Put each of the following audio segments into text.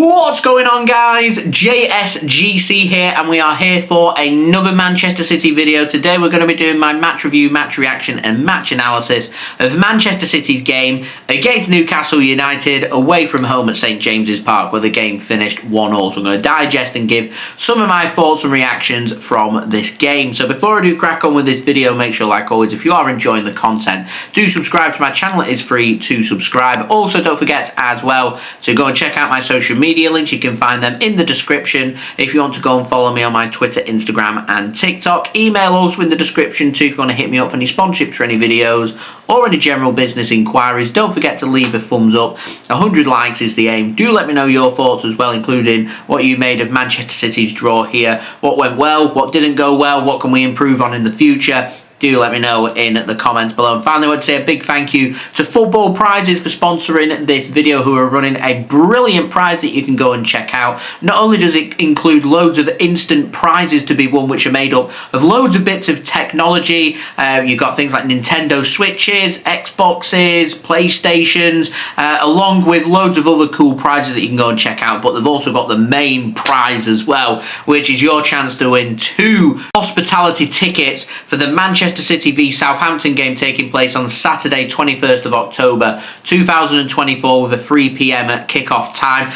What's going on, guys? JSGC here, and we are here for another Manchester City video. Today we're going to be doing my match review, match reaction and match analysis of Manchester City's game against Newcastle United away from home at St James's Park, where the game finished 1-1. So I'm going to digest and give some of my thoughts and reactions from this game. So before I do crack on with this video, make sure, like always, if you are enjoying the content, do subscribe to my channel. It is free to subscribe. Also, don't forget as well to go and check out my social media links. You can find them in the description if you want to go and follow me on my Twitter, Instagram and TikTok. Email also in the description too if you want to hit me up for any sponsorships for any videos or any general business inquiries. Don't forget to leave a thumbs up. 100 likes is the aim. Do let me know your thoughts as well, including what you made of Manchester City's draw here. What went well, what didn't go well, what can we improve on in the future? Do let me know in the comments below. And finally, I want to say a big thank you to Football Prizes for sponsoring this video, who are running a brilliant prize that you can go and check out. Not only does it include loads of instant prizes to be won, which are made up of loads of bits of technology. You've got things like Nintendo Switches, Xboxes, PlayStations, along with loads of other cool prizes that you can go and check out. But they've also got the main prize as well, which is your chance to win 2 hospitality tickets for the Manchester City v Southampton game taking place on Saturday 21st of October 2024 with a 3 PM kick-off time.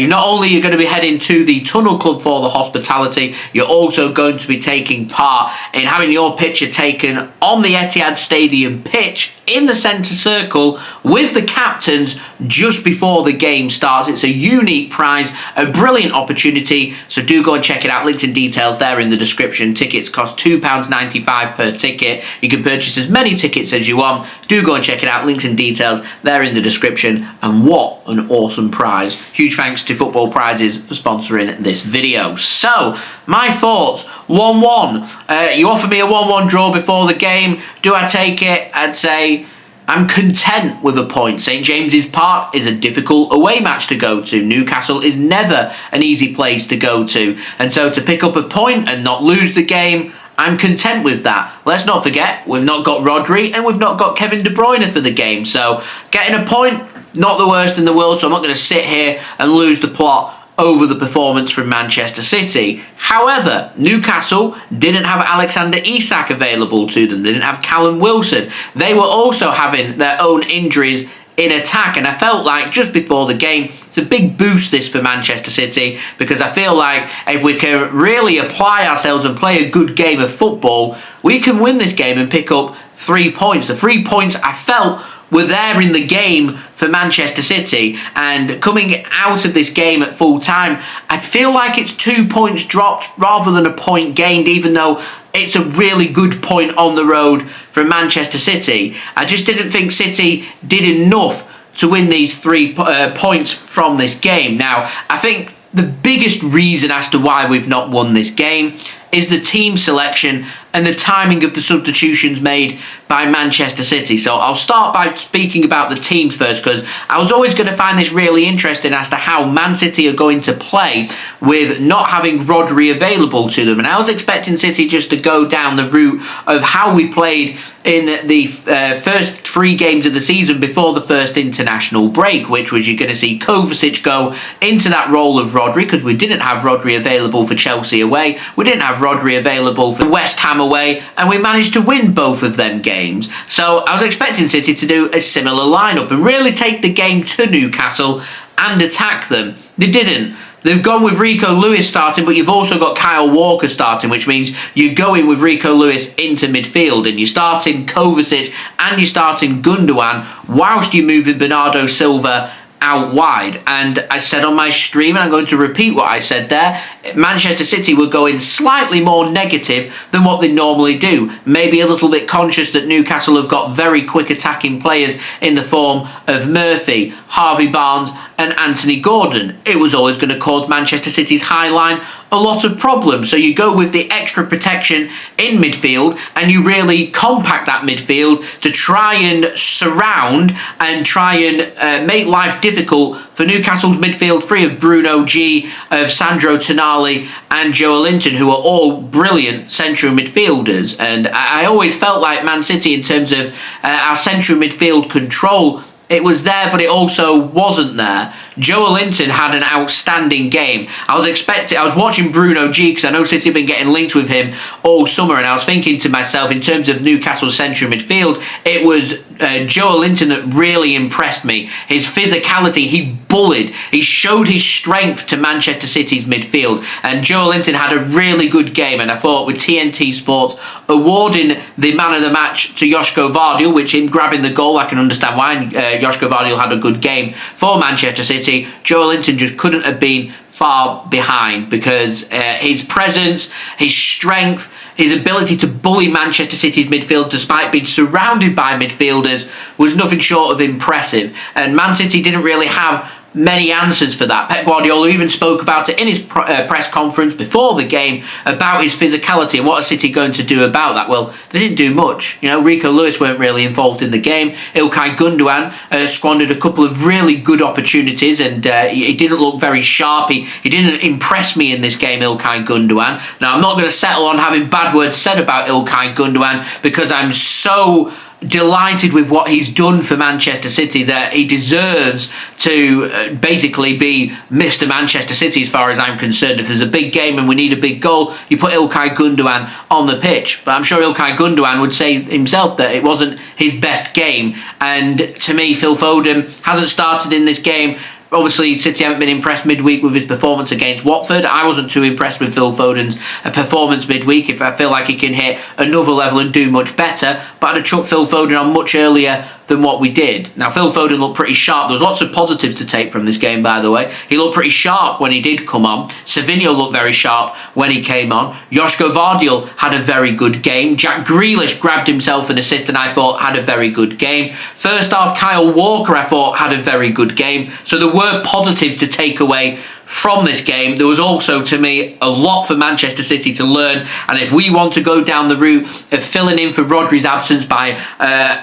Not only are you going to be heading to the Tunnel Club for the hospitality, you're also going to be taking part in having your picture taken on the Etihad Stadium pitch in the centre circle with the captains just before the game starts. It's a unique prize, a brilliant opportunity, so do go and check it out. Links and details there in the description. Tickets cost £2.95 per ticket. You can purchase as many tickets as you want. Do go and check it out. Links and details there in the description. And what an awesome prize. Huge thanks to Football Prizes for sponsoring this video. So, my thoughts. 1-1. You offered me a 1-1 draw before the game. Do I take it? I'd say I'm content with a point. St James's Park is a difficult away match to go to. Newcastle is never an easy place to go to. And so to pick up a point and not lose the game, I'm content with that. Let's not forget, we've not got Rodri and we've not got Kevin De Bruyne for the game. So getting a point, not the worst in the world. So I'm not going to sit here and lose the plot over the performance from Manchester City. However, Newcastle didn't have Alexander Isak available to them. They didn't have Callum Wilson. They were also having their own injuries in attack, and I felt like just before the game, it's a big boost this for Manchester City, because I feel like if we can really apply ourselves and play a good game of football, we can win this game and pick up 3 points. The 3 points I felt were there in the game for Manchester City, and coming out of this game at full time, I feel like it's 2 points dropped rather than a point gained, even though it's a really good point on the road for Manchester City. I just didn't think City did enough to win these 3 points from this game. Now, I think the biggest reason as to why we've not won this game is the team selection and the timing of the substitutions made by Manchester City. So I'll start by speaking about the teams first, because I was always going to find this really interesting as to how Man City are going to play with not having Rodri available to them. And I was expecting City just to go down the route of how we played in the first 3 games of the season before the first international break, which was you're going to see Kovacic go into that role of Rodri, because we didn't have Rodri available for Chelsea away, we didn't have Rodri available for West Ham away, and we managed to win both of them games. So I was expecting City to do a similar lineup and really take the game to Newcastle and attack them. They didn't. They've gone with Rico Lewis starting, but you've also got Kyle Walker starting, which means you're going with Rico Lewis into midfield, and you're starting Kovacic and you're starting Gundogan whilst you're moving Bernardo Silva out wide. And I said on my stream, and I'm going to repeat what I said there, Manchester City were going slightly more negative than what they normally do. Maybe a little bit conscious that Newcastle have got very quick attacking players in the form of Murphy, Harvey Barnes and Anthony Gordon. It was always going to cause Manchester City's high line a lot of problems. So you go with the extra protection in midfield and you really compact that midfield to try and surround and try and make life difficult for Newcastle's midfield three of Bruno G, of Sandro Tonali and Joelinton, who are all brilliant central midfielders. And I always felt like Man City, in terms of our central midfield control, it was there, but it also wasn't there. Joelinton had an outstanding game. I was watching Bruno G, because I know City have been getting linked with him all summer, and I was thinking to myself, in terms of Newcastle's central midfield, it was Joelinton that really impressed me. His physicality, he bullied. He showed his strength to Manchester City's midfield, and Joelinton had a really good game. And I thought with TNT Sports awarding the man of the match to Josko Gvardiol, which him grabbing the goal, I can understand why. Josko Gvardiol had a good game for Manchester City. Joelinton just couldn't have been far behind, because his presence, his strength, his ability to bully Manchester City's midfield despite being surrounded by midfielders was nothing short of impressive. And Man City didn't really have many answers for that. Pep Guardiola even spoke about it in his press conference before the game, about his physicality and what are City going to do about that. Well, they didn't do much. You know, Rico Lewis weren't really involved in the game. Ilkay Gundogan squandered a couple of really good opportunities, and he didn't look very sharp. He didn't impress me in this game, Ilkay Gundogan. Now, I'm not going to settle on having bad words said about Ilkay Gundogan, because I'm so delighted with what he's done for Manchester City that he deserves to basically be Mr. Manchester City as far as I'm concerned. If there's a big game and we need a big goal, you put Ilkay Gundogan on the pitch. But I'm sure Ilkay Gundogan would say himself that it wasn't his best game. And to me, Phil Foden hasn't started in this game. Obviously, City haven't been impressed midweek with his performance against Watford. I wasn't too impressed with Phil Foden's performance midweek. If I feel like he can hit another level and do much better, but I'd have chucked Phil Foden on much earlier than what we did. Now, Phil Foden looked pretty sharp. There was lots of positives to take from this game, by the way. He looked pretty sharp when he did come on. Savinho looked very sharp when he came on. Josko Gvardiol had a very good game. Jack Grealish grabbed himself an assist and I thought had a very good game. First half, Kyle Walker, I thought, had a very good game. So there were positives to take away from this game. There was also, to me, a lot for Manchester City to learn, and if we want to go down the route of filling in for Rodri's absence by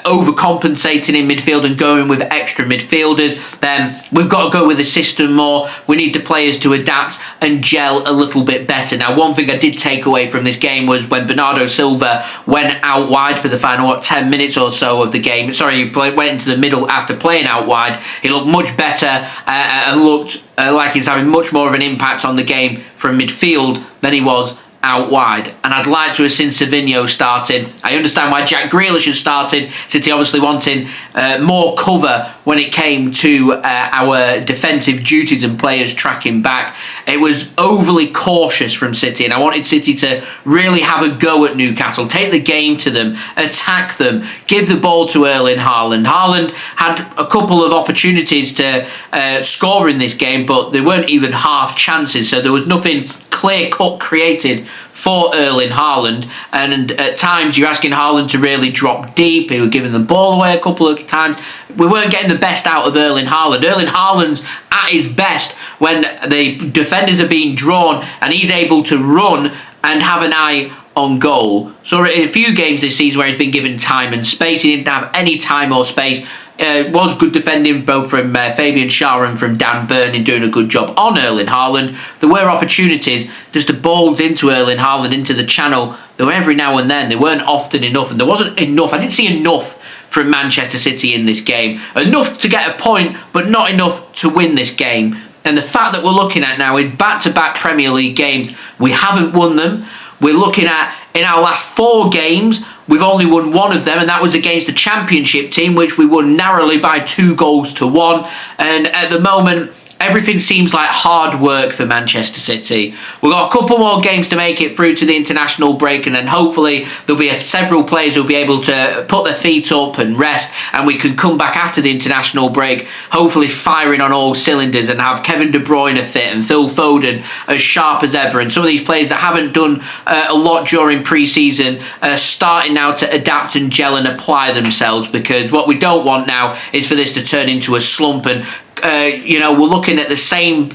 overcompensating in midfield and going with extra midfielders, then we've got to go with the system more. We need the players to adapt and gel a little bit better. Now, one thing I did take away from this game was when Bernardo Silva went out wide for the final 10 minutes or so of the game. Sorry, he went into the middle after playing out wide. He looked much better and looked like he's having much more of an impact on the game from midfield than he was out wide. And I'd like to have seen Savinho started. I understand why Jack Grealish has started. City obviously wanting more cover when it came to our defensive duties and players tracking back. It was overly cautious from City, and I wanted City to really have a go at Newcastle, take the game to them, attack them, give the ball to Erling Haaland. Haaland had a couple of opportunities to score in this game, but they weren't even half chances, so there was nothing clear-cut created for Erling Haaland, and at times you're asking Haaland to really drop deep. He was giving the ball away a couple of times. We weren't getting the best out of Erling Haaland. Erling Haaland's at his best when the defenders are being drawn and he's able to run and have an eye on goal. So in a few games this season where he's been given time and space, he didn't have any time or space. Was good defending both from Fabian Schär and from Dan Burn in doing a good job on Erling Haaland. There were opportunities, just the balls into Erling Haaland, into the channel. They were every now and then. They weren't often enough, and there wasn't enough. I didn't see enough from Manchester City in this game. Enough to get a point, but not enough to win this game. And the fact that we're looking at now is back-to-back Premier League games. We haven't won them. We're looking at, in our last 4 games, we've only won one of them, and that was against the Championship team, which we won narrowly by 2-1. And at the moment, everything seems like hard work for Manchester City. We've got a couple more games to make it through to the international break, and then hopefully there'll be several players who'll be able to put their feet up and rest, and we can come back after the international break, hopefully firing on all cylinders, and have Kevin De Bruyne fit and Phil Foden as sharp as ever, and some of these players that haven't done a lot during pre-season starting now to adapt and gel and apply themselves, because what we don't want now is for this to turn into a slump. And we're looking at the same,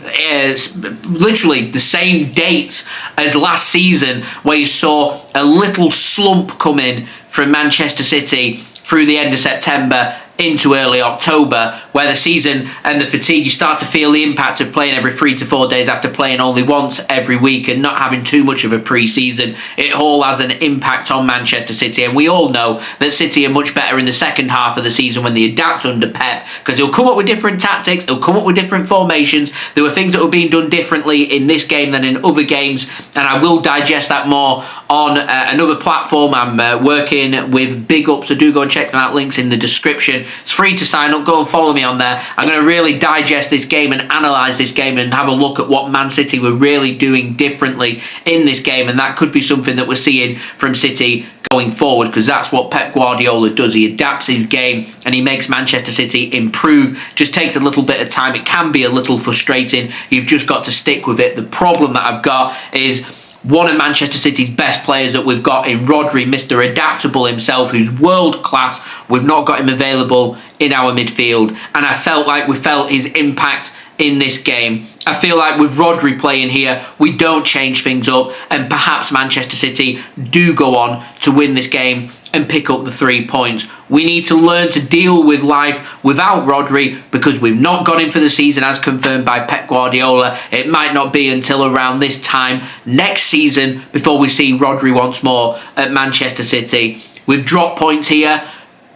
literally the same dates as last season, where you saw a little slump come in from Manchester City through the end of September into early October, where the season and the fatigue, you start to feel the impact of playing every 3 to 4 days after playing only once every week and not having too much of a pre-season. It all has an impact on Manchester City, and we all know that City are much better in the second half of the season when they adapt under Pep, because he'll come up with different tactics, he'll come up with different formations. There were things that were being done differently in this game than in other games, and I will digest that more on another platform. I'm working with Big Up, so do go and check them out. Links in the description. It's free to sign up. Go and follow me on there. I'm going to really digest this game and analyse this game and have a look at what Man City were really doing differently in this game, and that could be something that we're seeing from City going forward, because that's what Pep Guardiola does. He adapts his game and he makes Manchester City improve. Just takes a little bit of time. It can be a little frustrating. You've just got to stick with it. The problem that I've got is one of Manchester City's best players that we've got in Rodri, Mr. Adaptable himself, who's world class. We've not got him available in our midfield, and I felt like we felt his impact in this game. I feel like with Rodri playing here, we don't change things up, and perhaps Manchester City do go on to win this game and pick up the 3 points. We need to learn to deal with life without Rodri, because we've not got him for the season as confirmed by Pep Guardiola. It might not be until around this time next season before we see Rodri once more at Manchester City. We've dropped points here.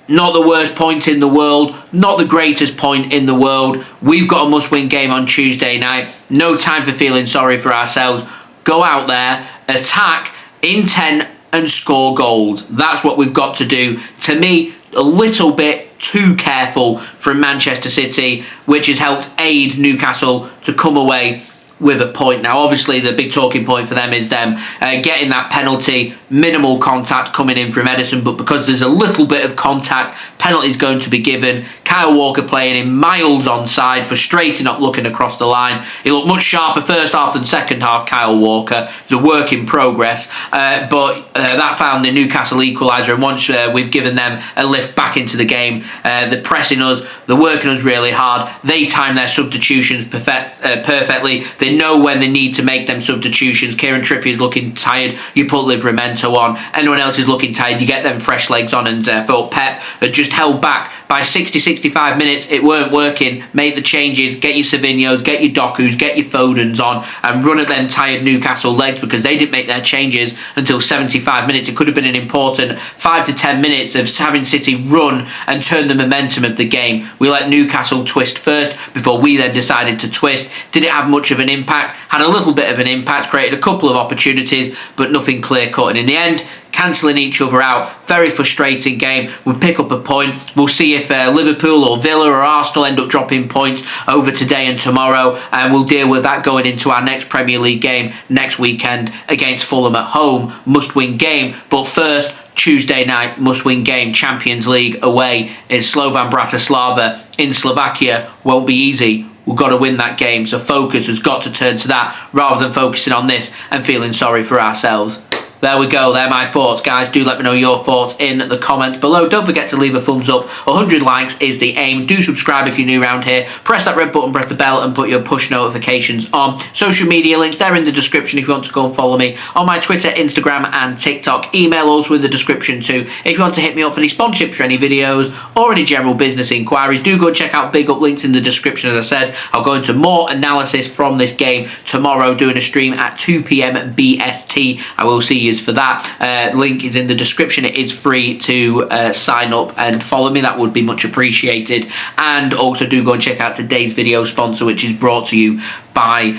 Not the worst point in the world, not the greatest point in the world. We've got a must-win game on Tuesday night. No time for feeling sorry for ourselves. Go out there, attack, intent, and score goals. That's what we've got to do. To me, a little bit too careful from Manchester City, which has helped aid Newcastle to come away with a point. Now, obviously, the big talking point for them is them getting that penalty, minimal contact coming in from Ederson, but because there's a little bit of contact, penalty's going to be given. Kyle Walker playing in miles onside, frustrating not looking across the line. He looked much sharper first half than second half, Kyle Walker. It's a work in progress, but that found the Newcastle equaliser, and once we've given them a lift back into the game, they're pressing us, they're working us really hard. They time their substitutions perfectly. They know when they need to make them substitutions. Kieran Trippier's looking tired, you put Livramento on. Anyone else is looking tired, you get them fresh legs on, and thought Pep had just held back by 60-65 minutes. It weren't working. Make the changes, get your Savinhos, get your Dokus, get your Fodens on, and run at them tired Newcastle legs, because they didn't make their changes until 75 minutes. It could have been an important 5 to 10 minutes of having City run and turn the momentum of the game. We let Newcastle twist first before we then decided to twist. Didn't have much of an impact, had a little bit of an impact, created a couple of opportunities, but nothing clear-cut. And in the end, cancelling each other out. Very frustrating game. We'll pick up a point. We'll see if Liverpool or Villa or Arsenal end up dropping points over today and tomorrow, and we'll deal with that going into our next Premier League game next weekend against Fulham at home. Must-win game. But first, Tuesday night, must-win game, Champions League away in Slovan Bratislava in Slovakia. Won't be easy. We've got to win that game, so focus has got to turn to that rather than focusing on this and feeling sorry for ourselves. There we go, they're my thoughts, guys. Do let me know your thoughts in the comments below. Don't forget to leave a thumbs up. 100 likes is the aim. Do subscribe if you're new around here. Press that red button, press the bell, and put your push notifications on. Social media links, they're in the description if you want to go and follow me on my Twitter, Instagram, and TikTok. Email also in the description too. If you want to hit me up for any sponsorships for any videos or any general business inquiries, do go check out Big Up, links in the description. As I said, I'll go into more analysis from this game tomorrow, doing a stream at 2 PM BST. I will see you for that. Link is in the description. It is free to sign up and follow me. That would be much appreciated. And also do go and check out today's video sponsor, which is brought to you by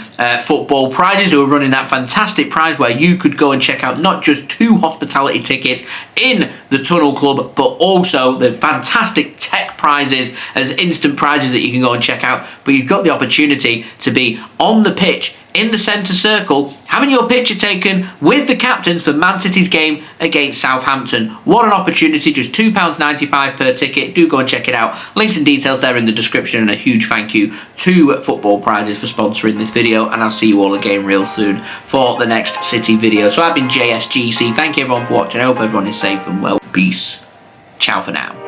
Football Prizes, who are running that fantastic prize where you could go and check out not just 2 hospitality tickets in the Tunnel Club, but also the fantastic tech prizes as instant prizes that you can go and check out. But you've got the opportunity to be on the pitch in the centre circle, having your picture taken with the captains for Man City's game against Southampton. What an opportunity, just £2.95 per ticket. Do go and check it out. Links and details there in the description, and a huge thank you to Football Prizes for sponsoring this video, and I'll see you all again real soon for the next City video. So I've been JSGC. Thank you everyone for watching. I hope everyone is safe and well. Peace. Ciao for now.